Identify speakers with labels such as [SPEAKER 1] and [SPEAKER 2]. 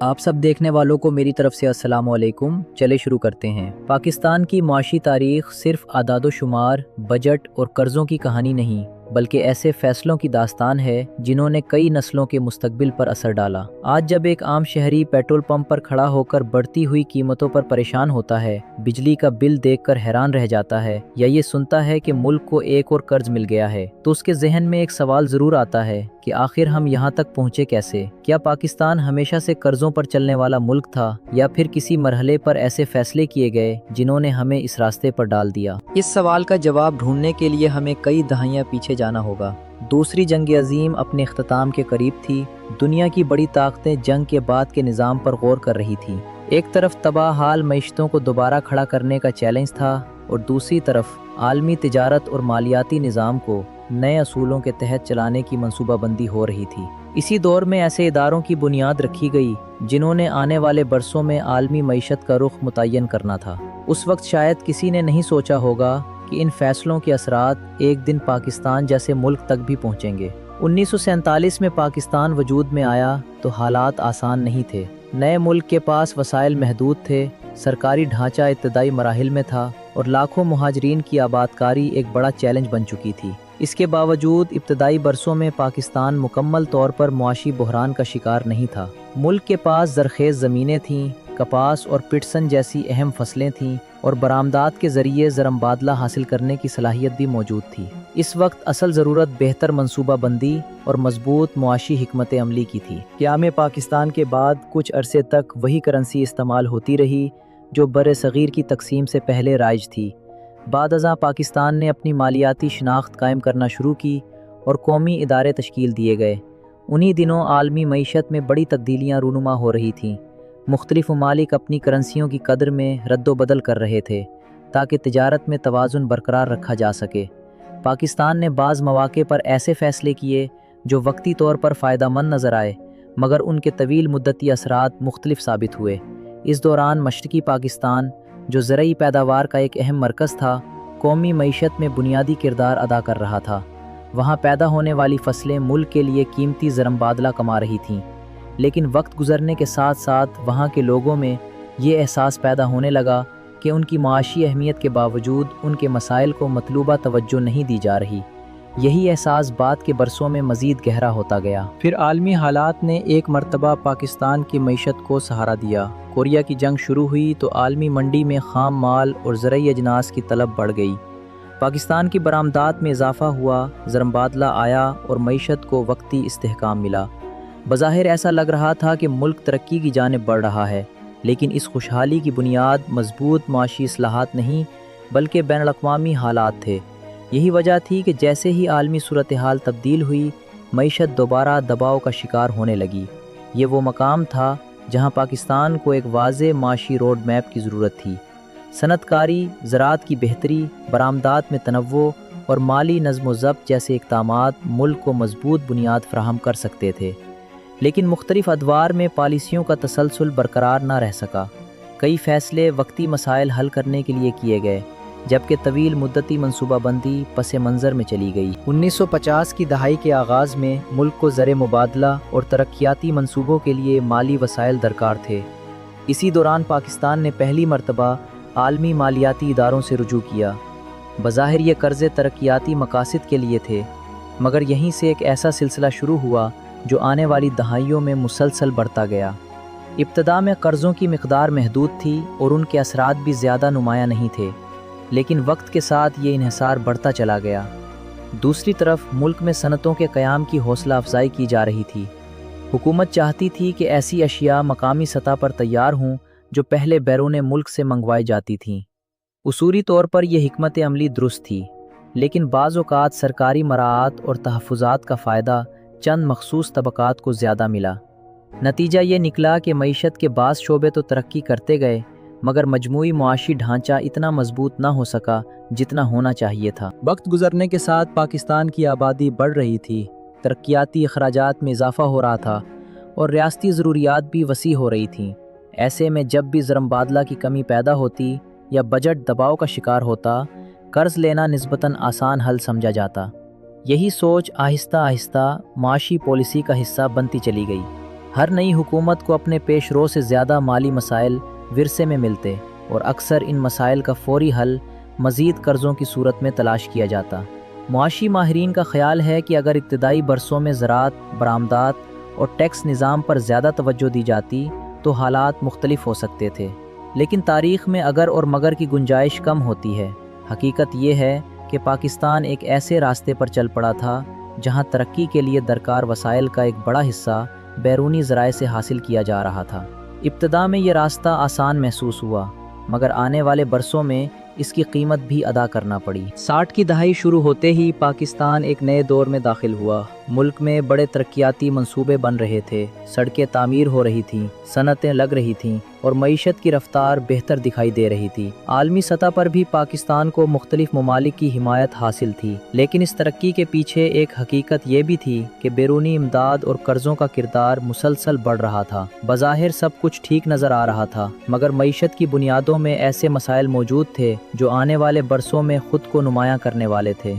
[SPEAKER 1] آپ سب دیکھنے والوں کو میری طرف سے السلام علیکم۔ چلے شروع کرتے ہیں۔ پاکستان کی معاشی تاریخ صرف اعداد و شمار، بجٹ اور قرضوں کی کہانی نہیں، بلکہ ایسے فیصلوں کی داستان ہے جنہوں نے کئی نسلوں کے مستقبل پر اثر ڈالا۔ آج جب ایک عام شہری پیٹرول پمپ پر کھڑا ہو کر بڑھتی ہوئی قیمتوں پر پریشان ہوتا ہے، بجلی کا بل دیکھ کر حیران رہ جاتا ہے، یا یہ سنتا ہے کہ ملک کو ایک اور قرض مل گیا ہے، تو اس کے ذہن میں ایک سوال ضرور آتا ہے کہ آخر ہم یہاں تک پہنچے کیسے؟ کیا پاکستان ہمیشہ سے قرضوں پر چلنے والا ملک تھا، یا پھر کسی مرحلے پر ایسے فیصلے کیے گئے جنہوں نے ہمیں اس راستے پر ڈال دیا؟ اس سوال کا جواب ڈھونڈنے کے لیے ہمیں کئی دہائیاں پیچھے جانا ہوگا۔ دوسری جنگ عظیم اپنے اختتام کے قریب تھی۔ دنیا کی بڑی طاقتیں جنگ کے بعد کے نظام پر غور کر رہی تھیں۔ ایک طرف تباہ حال معیشتوں کو دوبارہ کھڑا کرنے کا چیلنج تھا، اور دوسری طرف عالمی تجارت اور مالیاتی نظام کو نئے اصولوں کے تحت چلانے کی منصوبہ بندی ہو رہی تھی۔ اسی دور میں ایسے اداروں کی بنیاد رکھی گئی جنہوں نے آنے والے برسوں میں عالمی معیشت کا رخ متعین کرنا تھا۔ اس وقت شاید کسی نے نہیں سوچا ہوگا کہ ان فیصلوں کے اثرات ایک دن پاکستان جیسے ملک تک بھی پہنچیں گے۔ 1947 میں پاکستان وجود میں آیا تو حالات آسان نہیں تھے۔ نئے ملک کے پاس وسائل محدود تھے، سرکاری ڈھانچہ ابتدائی مراحل میں تھا، اور لاکھوں مہاجرین کی آبادکاری ایک بڑا چیلنج بن چکی تھی۔ اس کے باوجود ابتدائی برسوں میں پاکستان مکمل طور پر معاشی بحران کا شکار نہیں تھا۔ ملک کے پاس زرخیز زمینیں تھیں، کپاس اور پٹسن جیسی اہم فصلیں تھیں، اور برآمدات کے ذریعے زرمبادلہ حاصل کرنے کی صلاحیت بھی موجود تھی۔ اس وقت اصل ضرورت بہتر منصوبہ بندی اور مضبوط معاشی حکمت عملی کی تھی۔ قیام پاکستان کے بعد کچھ عرصے تک وہی کرنسی استعمال ہوتی رہی جو بر صغیر کی تقسیم سے پہلے رائج تھی۔ بعد ازاں پاکستان نے اپنی مالیاتی شناخت قائم کرنا شروع کی اور قومی ادارے تشکیل دیے گئے۔ انہی دنوں عالمی معیشت میں بڑی تبدیلیاں رونما ہو رہی تھیں۔ مختلف ممالک اپنی کرنسیوں کی قدر میں رد و بدل کر رہے تھے تاکہ تجارت میں توازن برقرار رکھا جا سکے۔ پاکستان نے بعض مواقع پر ایسے فیصلے کیے جو وقتی طور پر فائدہ مند نظر آئے، مگر ان کے طویل مدتی اثرات مختلف ثابت ہوئے۔ اس دوران مشرقی پاکستان، جو زرعی پیداوار کا ایک اہم مرکز تھا، قومی معیشت میں بنیادی کردار ادا کر رہا تھا۔ وہاں پیدا ہونے والی فصلیں ملک کے لیے قیمتی زرمبادلہ کما رہی تھیں، لیکن وقت گزرنے کے ساتھ ساتھ وہاں کے لوگوں میں یہ احساس پیدا ہونے لگا کہ ان کی معاشی اہمیت کے باوجود ان کے مسائل کو مطلوبہ توجہ نہیں دی جا رہی۔ یہی احساس بعد کے برسوں میں مزید گہرا ہوتا گیا۔ پھر عالمی حالات نے ایک مرتبہ پاکستان کی معیشت کو سہارا دیا۔ کوریا کی جنگ شروع ہوئی تو عالمی منڈی میں خام مال اور زرعی اجناس کی طلب بڑھ گئی۔ پاکستان کی برآمدات میں اضافہ ہوا، زرمبادلہ آیا اور معیشت کو وقتی استحکام ملا۔ بظاہر ایسا لگ رہا تھا کہ ملک ترقی کی جانب بڑھ رہا ہے، لیکن اس خوشحالی کی بنیاد مضبوط معاشی اصلاحات نہیں بلکہ بین الاقوامی حالات تھے۔ یہی وجہ تھی کہ جیسے ہی عالمی صورتحال تبدیل ہوئی، معیشت دوبارہ دباؤ کا شکار ہونے لگی۔ یہ وہ مقام تھا جہاں پاکستان کو ایک واضح معاشی روڈ میپ کی ضرورت تھی۔ صنعت کاری، زراعت کی بہتری، برآمدات میں تنوع اور مالی نظم و ضبط جیسے اقدامات ملک کو مضبوط بنیاد فراہم کر سکتے تھے، لیکن مختلف ادوار میں پالیسیوں کا تسلسل برقرار نہ رہ سکا۔ کئی فیصلے وقتی مسائل حل کرنے کے لیے کیے گئے، جبکہ طویل مدتی منصوبہ بندی پس منظر میں چلی گئی۔ 1950 کی دہائی کے آغاز میں ملک کو زر مبادلہ اور ترقیاتی منصوبوں کے لیے مالی وسائل درکار تھے۔ اسی دوران پاکستان نے پہلی مرتبہ عالمی مالیاتی اداروں سے رجوع کیا۔ بظاہر یہ قرضے ترقیاتی مقاصد کے لیے تھے، مگر یہیں سے ایک ایسا سلسلہ شروع ہوا جو آنے والی دہائیوں میں مسلسل بڑھتا گیا۔ ابتدا میں قرضوں کی مقدار محدود تھی اور ان کے اثرات بھی زیادہ نمایاں نہیں تھے، لیکن وقت کے ساتھ یہ انحصار بڑھتا چلا گیا۔ دوسری طرف ملک میں صنعتوں کے قیام کی حوصلہ افزائی کی جا رہی تھی۔ حکومت چاہتی تھی کہ ایسی اشیاء مقامی سطح پر تیار ہوں جو پہلے بیرون ملک سے منگوائی جاتی تھیں۔ اصولی طور پر یہ حکمت عملی درست تھی، لیکن بعض اوقات سرکاری مراعات اور تحفظات کا فائدہ چند مخصوص طبقات کو زیادہ ملا۔ نتیجہ یہ نکلا کہ معیشت کے بعض شعبے تو ترقی کرتے گئے، مگر مجموعی معاشی ڈھانچہ اتنا مضبوط نہ ہو سکا جتنا ہونا چاہیے تھا۔ وقت گزرنے کے ساتھ پاکستان کی آبادی بڑھ رہی تھی، ترقیاتی اخراجات میں اضافہ ہو رہا تھا، اور ریاستی ضروریات بھی وسیع ہو رہی تھیں۔ ایسے میں جب بھی زرمبادلہ کی کمی پیدا ہوتی یا بجٹ دباؤ کا شکار ہوتا، قرض لینا نسبتاً آسان حل سمجھا جاتا۔ یہی سوچ آہستہ آہستہ معاشی پالیسی کا حصہ بنتی چلی گئی۔ ہر نئی حکومت کو اپنے پیش رو سے زیادہ مالی مسائل ورثے میں ملتے اور اکثر ان مسائل کا فوری حل مزید قرضوں کی صورت میں تلاش کیا جاتا۔ معاشی ماہرین کا خیال ہے کہ اگر ابتدائی برسوں میں زراعت، برآمدات اور ٹیکس نظام پر زیادہ توجہ دی جاتی تو حالات مختلف ہو سکتے تھے، لیکن تاریخ میں اگر اور مگر کی گنجائش کم ہوتی ہے۔ حقیقت یہ ہے کہ پاکستان ایک ایسے راستے پر چل پڑا تھا جہاں ترقی کے لیے درکار وسائل کا ایک بڑا حصہ بیرونی ذرائع سے حاصل کیا جا رہا تھا۔ ابتدا میں یہ راستہ آسان محسوس ہوا، مگر آنے والے برسوں میں اس کی قیمت بھی ادا کرنا پڑی۔ 60 کی دہائی شروع ہوتے ہی پاکستان ایک نئے دور میں داخل ہوا۔ ملک میں بڑے ترقیاتی منصوبے بن رہے تھے، سڑکیں تعمیر ہو رہی تھیں، صنعتیں لگ رہی تھیں اور معیشت کی رفتار بہتر دکھائی دے رہی تھی۔ عالمی سطح پر بھی پاکستان کو مختلف ممالک کی حمایت حاصل تھی، لیکن اس ترقی کے پیچھے ایک حقیقت یہ بھی تھی کہ بیرونی امداد اور قرضوں کا کردار مسلسل بڑھ رہا تھا۔ بظاہر سب کچھ ٹھیک نظر آ رہا تھا، مگر معیشت کی بنیادوں میں ایسے مسائل موجود تھے جو آنے والے برسوں میں خود کو نمایاں کرنے والے تھے۔